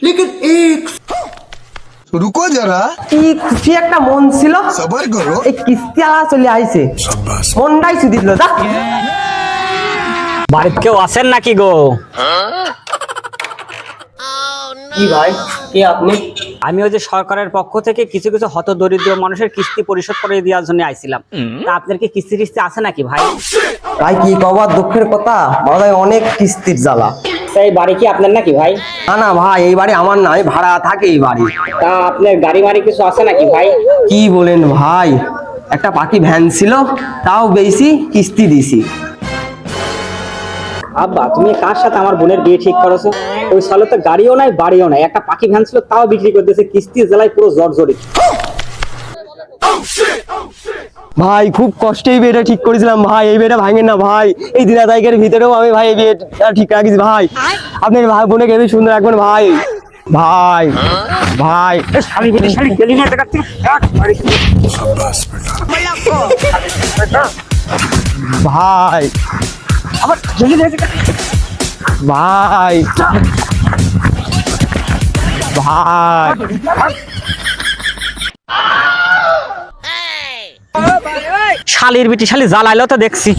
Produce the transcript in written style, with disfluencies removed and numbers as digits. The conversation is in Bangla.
लेकिन एक रुको जरा কি খুশি একটা মন ছিল, सबर करो এই কিস্তি আলা চলে আইছে, মনটাই সুদি দিল। দা বাড়িতে কেউ আছেন নাকি গো? কি ভাই, কে আপনি? আমি ওই যে সরকারের পক্ষ থেকে কিছু কিছু হতদরিদ্র মানুষের কিস্তি পরিশোধ করে দেওয়ার জন্য আইছিলাম। তা আপনার কি কিস্তি টিস্তি আছে নাকি ভাই? ভাই কি কবার দুঃখের কথা, বাজায় অনেক কিস্তির জ্বালা। এই বাড়ি কি আপনার নাকি ভাই? না না ভাই, এই বাড়ি আমার না, আমি ভাড়া থাকি এই বাড়ি। তা আপনার গাড়ি মাড়ি কিছু আছে নাকি ভাই? কি বলেন ভাই, একটা পাখি ভ্যান ছিল, তাও বেশি কিস্তি দিছি। আব্বা তুমি কার সাথে আমার বোনের বিয়ে ঠিক করেছো? ওই সালে তো গাড়িও নাই বাড়িও নাই, একটা পাখি ভ্যান ছিল তাও বিক্রি করতেছে, কিস্তি জেলায় পুরো জর্জরিত। ভাই খুব কষ্টে এই বিয়েটা ঠিক করেছিলাম ভাই, এই বিয়েটা ভাঙেন না ভাই। এই দিনাদায়কের ভিতরেও আমি ভাই এই বিয়েটা ঠিক রাখিস ভাই। আপনি ভাই বোনকে এত সুন্দর রাখবেন ভাই। ভাই ভাই শালি বেটি শালি গেলি না দেখাচ্ছি। ভাই আবার গেলি না ভাই ভাই শালির বেটি শালি জ্বালাইলো তো দেখছি।